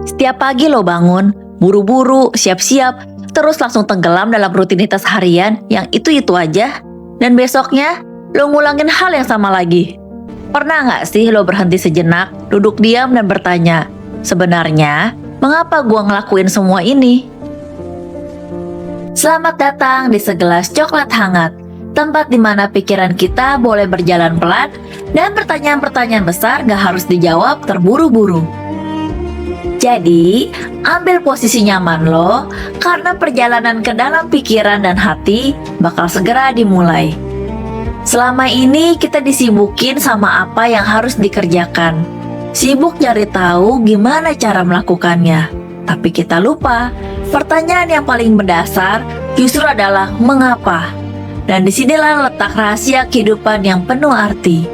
Setiap pagi lo bangun, buru-buru, siap-siap, terus langsung tenggelam dalam rutinitas harian yang itu-itu aja. Dan besoknya, lo ngulangin hal yang sama lagi. Pernah nggak sih lo berhenti sejenak, duduk diam dan bertanya, sebenarnya, mengapa gua ngelakuin semua ini? Selamat datang di segelas coklat hangat, tempat di mana pikiran kita boleh berjalan pelan dan pertanyaan-pertanyaan besar gak harus dijawab terburu-buru. Jadi, ambil posisi nyaman lo, karena perjalanan ke dalam pikiran dan hati bakal segera dimulai. Selama ini kita disibukin sama apa yang harus dikerjakan. Sibuk nyari tahu gimana cara melakukannya. Tapi kita lupa, pertanyaan yang paling mendasar justru adalah mengapa. Dan disinilah letak rahasia kehidupan yang penuh arti.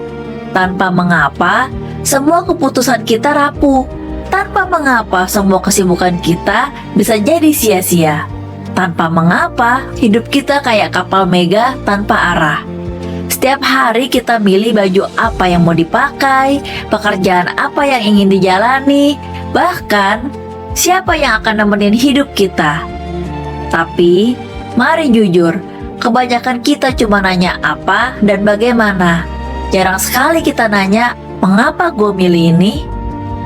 Tanpa mengapa, semua keputusan kita rapuh. Tanpa mengapa, semua kesibukan kita bisa jadi sia-sia. Tanpa mengapa, hidup kita kayak kapal mega tanpa arah. Setiap hari kita milih baju apa yang mau dipakai, pekerjaan apa yang ingin dijalani, bahkan siapa yang akan nemenin hidup kita. Tapi, mari jujur, kebanyakan kita cuma nanya apa dan bagaimana. Jarang sekali kita nanya, mengapa gue milih ini?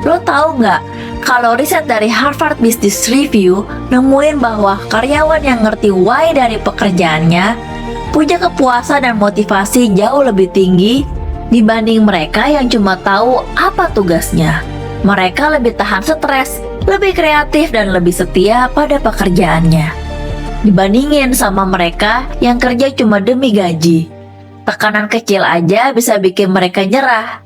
Lo tahu nggak, kalau riset dari Harvard Business Review nemuin bahwa karyawan yang ngerti why dari pekerjaannya punya kepuasan dan motivasi jauh lebih tinggi dibanding mereka yang cuma tahu apa tugasnya. Mereka lebih tahan stres, lebih kreatif dan lebih setia pada pekerjaannya dibandingin sama mereka yang kerja cuma demi gaji. Tekanan kecil aja bisa bikin mereka nyerah.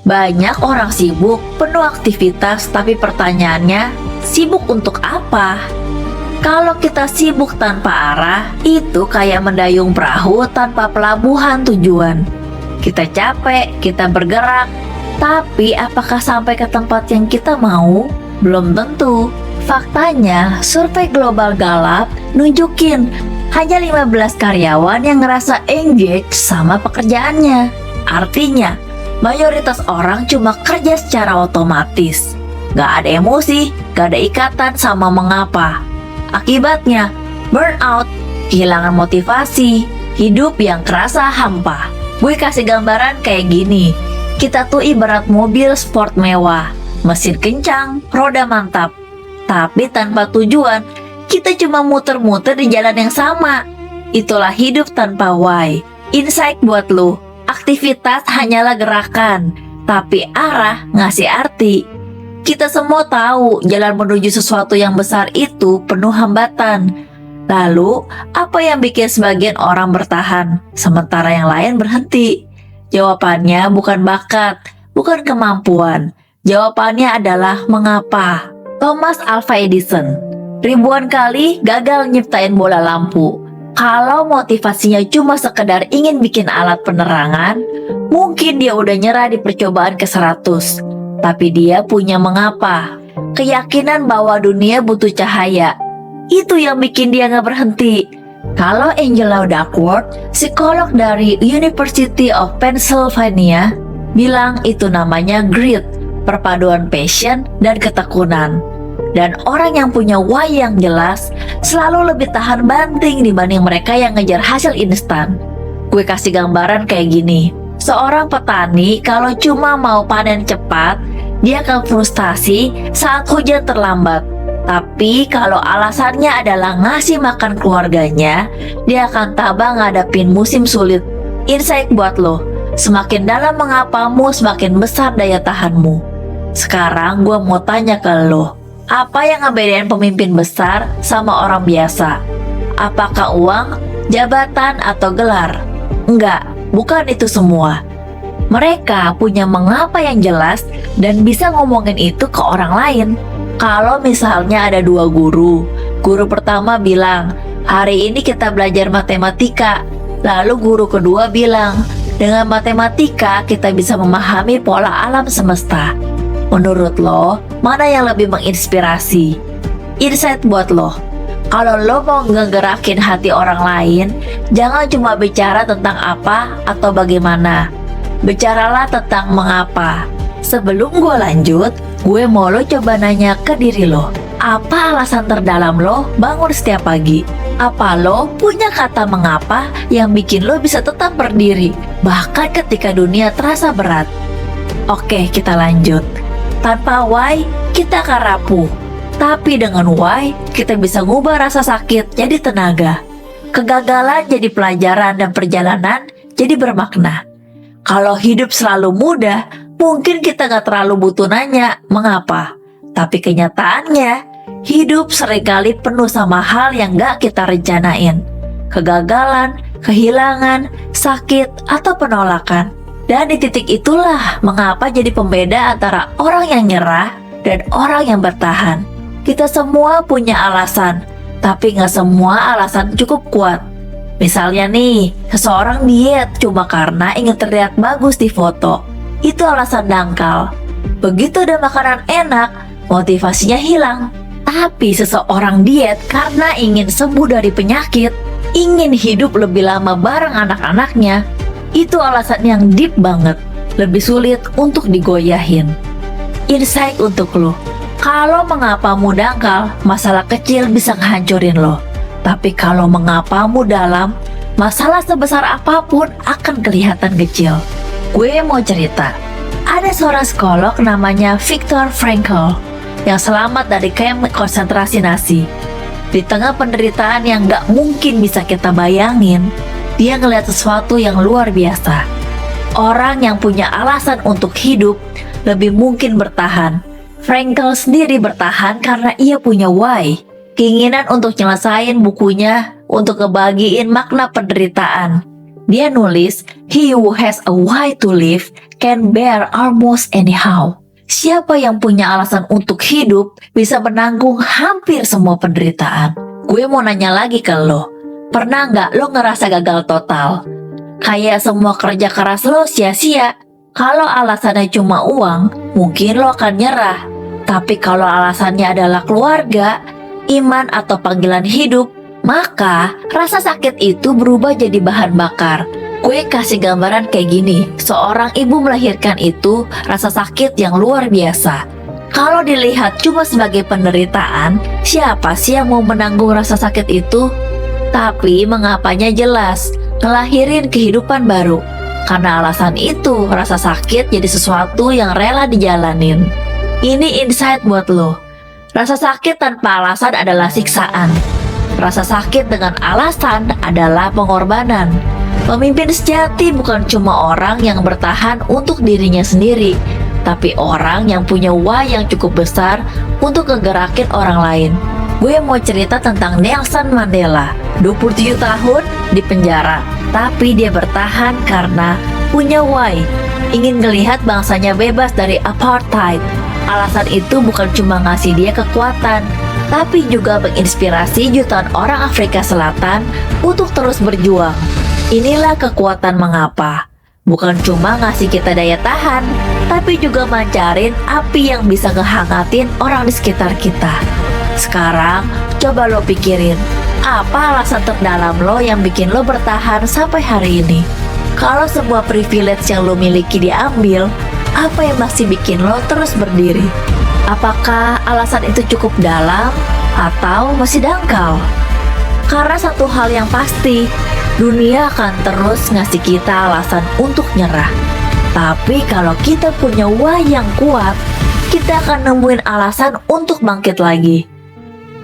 Banyak orang sibuk, penuh aktivitas, tapi pertanyaannya, sibuk untuk apa? Kalau kita sibuk tanpa arah, itu kayak mendayung perahu tanpa pelabuhan tujuan. Kita capek, kita bergerak, tapi apakah sampai ke tempat yang kita mau? Belum tentu. Faktanya, survei global Gallup nunjukin hanya 15 karyawan yang ngerasa engaged sama pekerjaannya. Artinya, mayoritas orang cuma kerja secara otomatis. Gak ada emosi, gak ada ikatan sama mengapa. Akibatnya, burnout, kehilangan motivasi, hidup yang kerasa hampa. Gue kasih gambaran kayak gini. Kita tuh ibarat mobil sport mewah, mesin kencang, roda mantap. Tapi tanpa tujuan, kita cuma muter-muter di jalan yang sama. Itulah hidup tanpa why. Insight buat lo, aktivitas hanyalah gerakan, tapi arah ngasih arti. Kita semua tahu jalan menuju sesuatu yang besar itu penuh hambatan. Lalu, apa yang bikin sebagian orang bertahan, sementara yang lain berhenti? Jawabannya bukan bakat, bukan kemampuan. Jawabannya adalah mengapa. Thomas Alva Edison ribuan kali gagal nyiptain bola lampu. Kalau motivasinya cuma sekedar ingin bikin alat penerangan, mungkin dia udah nyerah di percobaan ke-100. Tapi dia punya mengapa, keyakinan bahwa dunia butuh cahaya. Itu yang bikin dia gak berhenti. Kalau Angela Duckworth, psikolog dari University of Pennsylvania, bilang itu namanya grit, perpaduan passion dan ketekunan. Dan orang yang punya why yang jelas selalu lebih tahan banting dibanding mereka yang ngejar hasil instan. Gue kasih gambaran kayak gini. Seorang petani kalau cuma mau panen cepat, dia akan frustasi saat hujan terlambat. Tapi kalau alasannya adalah ngasih makan keluarganya, dia akan tabah ngadapin musim sulit. Insight buat lo, semakin dalam mengapamu, semakin besar daya tahanmu. Sekarang gue mau tanya ke lo, apa yang ngebedain pemimpin besar sama orang biasa? Apakah uang, jabatan, atau gelar? Enggak, bukan itu semua. Mereka punya mengapa yang jelas dan bisa ngomongin itu ke orang lain. Kalau misalnya ada dua guru pertama bilang, hari ini kita belajar matematika. Lalu guru kedua bilang, dengan matematika kita bisa memahami pola alam semesta. Menurut lo, mana yang lebih menginspirasi? Insight buat lo, kalau lo mau ngegerakin hati orang lain, jangan cuma bicara tentang apa atau bagaimana. Bicaralah tentang mengapa. Sebelum gue lanjut, Gue mau lo coba nanya ke diri lo, apa alasan terdalam lo bangun setiap pagi? Apa lo punya kata mengapa yang bikin lo bisa tetap berdiri, bahkan ketika dunia terasa berat? Oke, kita lanjut. Tanpa why, kita akan rapuh. Tapi dengan why, kita bisa ngubah rasa sakit jadi tenaga. Kegagalan jadi pelajaran dan perjalanan jadi bermakna. Kalau hidup selalu mudah, mungkin kita gak terlalu butuh nanya mengapa. Tapi kenyataannya, hidup seringkali penuh sama hal yang gak kita rencanain. Kegagalan, kehilangan, sakit, atau penolakan. Dan di titik itulah mengapa jadi pembeda antara orang yang nyerah dan orang yang bertahan. Kita semua punya alasan, tapi gak semua alasan cukup kuat. Misalnya nih, seseorang diet cuma karena ingin terlihat bagus di foto. Itu alasan dangkal. Begitu ada makanan enak, motivasinya hilang. Tapi seseorang diet karena ingin sembuh dari penyakit, ingin hidup lebih lama bareng anak-anaknya. Itu alasan yang deep banget, lebih sulit untuk digoyahin. Insight untuk lo. Kalau mengapamu dangkal, masalah kecil bisa ngehancurin lo. Tapi kalau mengapamu dalam, masalah sebesar apapun akan kelihatan kecil. Gue mau cerita. Ada seorang psikolog namanya Viktor Frankl yang selamat dari kamp konsentrasi Nazi. Di tengah penderitaan yang gak mungkin bisa kita bayangin, dia ngeliat sesuatu yang luar biasa. Orang yang punya alasan untuk hidup lebih mungkin bertahan. Frankl sendiri bertahan karena ia punya why, keinginan untuk nyelesain bukunya, untuk ngebagiin makna penderitaan. Dia nulis, "He who has a why to live can bear almost anyhow." Siapa yang punya alasan untuk hidup bisa menanggung hampir semua penderitaan. Gue mau nanya lagi ke lo, pernah nggak lo ngerasa gagal total? Kayak semua kerja keras lo sia-sia. Kalau alasannya cuma uang, mungkin lo akan nyerah. Tapi kalau alasannya adalah keluarga, iman atau panggilan hidup, maka rasa sakit itu berubah jadi bahan bakar. Gue kasih gambaran kayak gini, seorang ibu melahirkan itu rasa sakit yang luar biasa. Kalau dilihat cuma sebagai penderitaan, siapa sih yang mau menanggung rasa sakit itu? Tapi mengapanya jelas, ngelahirin kehidupan baru. Karena alasan itu, rasa sakit jadi sesuatu yang rela dijalanin. Ini insight buat lo. Rasa sakit tanpa alasan adalah siksaan. Rasa sakit dengan alasan adalah pengorbanan. Pemimpin sejati bukan cuma orang yang bertahan untuk dirinya sendiri, tapi orang yang punya why yang cukup besar untuk ngegerakin orang lain. Gue mau cerita tentang Nelson Mandela, 27 tahun di penjara, tapi dia bertahan karena punya why, ingin ngelihat bangsanya bebas dari apartheid. Alasan itu bukan cuma ngasih dia kekuatan, tapi juga menginspirasi jutaan orang Afrika Selatan untuk terus berjuang. Inilah kekuatan mengapa. Bukan cuma ngasih kita daya tahan, tapi juga mancarin api yang bisa ngehangatin orang di sekitar kita. Sekarang, coba lo pikirin, apa alasan terdalam lo yang bikin lo bertahan sampai hari ini? Kalau semua privilege yang lo miliki diambil, apa yang masih bikin lo terus berdiri? Apakah alasan itu cukup dalam atau masih dangkal? Karena satu hal yang pasti, dunia akan terus ngasih kita alasan untuk nyerah. Tapi kalau kita punya why yang kuat, kita akan nemuin alasan untuk bangkit lagi.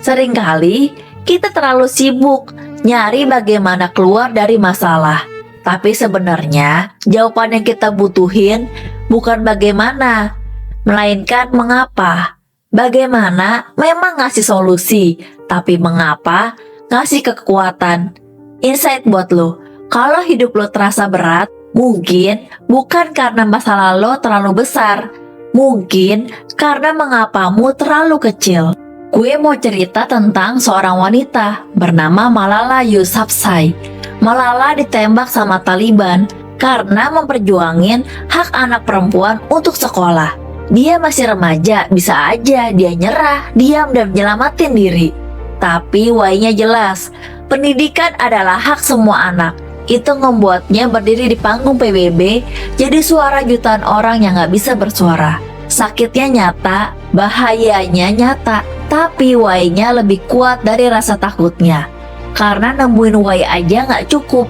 Seringkali kita terlalu sibuk nyari bagaimana keluar dari masalah. Tapi sebenarnya jawaban yang kita butuhin bukan bagaimana, melainkan mengapa. Bagaimana memang ngasih solusi, tapi mengapa ngasih kekuatan. Insight buat lo, kalau hidup lo terasa berat, mungkin bukan karena masalah lo terlalu besar, mungkin karena mengapamu terlalu kecil. Gue mau cerita tentang seorang wanita bernama Malala Yousafzai. Malala ditembak sama Taliban karena memperjuangin hak anak perempuan untuk sekolah. Dia masih remaja, bisa aja dia nyerah, diam dan menyelamatin diri. Tapi why-nya jelas, pendidikan adalah hak semua anak. Itu membuatnya berdiri di panggung PBB, jadi suara jutaan orang yang gak bisa bersuara. Sakitnya nyata, bahayanya nyata, tapi why-nya lebih kuat dari rasa takutnya. Karena nemuin why aja nggak cukup,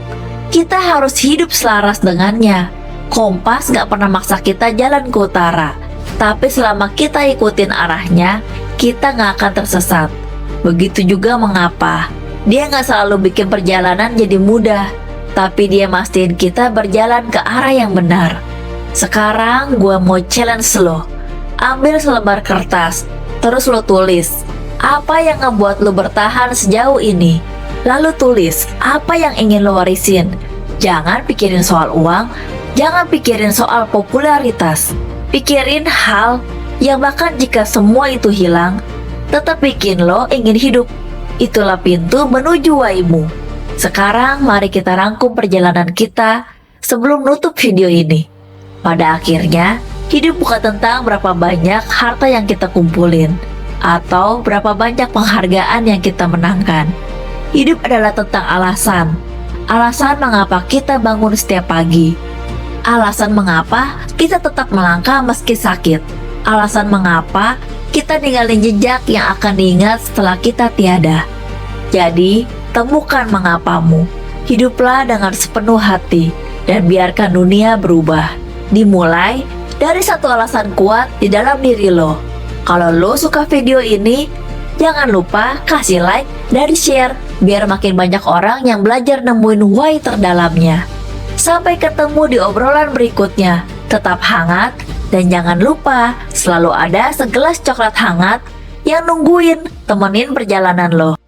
kita harus hidup selaras dengannya. Kompas nggak pernah maksa kita jalan ke utara, tapi selama kita ikutin arahnya, kita nggak akan tersesat. Begitu juga mengapa dia nggak selalu bikin perjalanan jadi mudah, tapi dia mastiin kita berjalan ke arah yang benar. Sekarang gue mau challenge lo. Ambil selebar kertas, terus lo tulis apa yang ngebuat lo bertahan sejauh ini. Lalu tulis apa yang ingin lo warisin. Jangan pikirin soal uang, jangan pikirin soal popularitas. Pikirin hal yang bahkan jika semua itu hilang, tetap bikin lo ingin hidup. Itulah pintu menuju waimu. Sekarang mari kita rangkum perjalanan kita sebelum nutup video ini. Pada akhirnya, hidup bukan tentang berapa banyak harta yang kita kumpulin, atau berapa banyak penghargaan yang kita menangkan. Hidup adalah tentang alasan. Alasan mengapa kita bangun setiap pagi. Alasan mengapa kita tetap melangkah meski sakit. Alasan mengapa kita ninggalin jejak yang akan diingat setelah kita tiada. Jadi, temukan mengapamu. Hiduplah dengan sepenuh hati dan biarkan dunia berubah. Dimulai dari satu alasan kuat di dalam diri lo. Kalau lo suka video ini, jangan lupa kasih like dan share biar makin banyak orang yang belajar nemuin why terdalamnya. Sampai ketemu di obrolan berikutnya. Tetap hangat dan jangan lupa selalu ada segelas coklat hangat yang nungguin temenin perjalanan lo.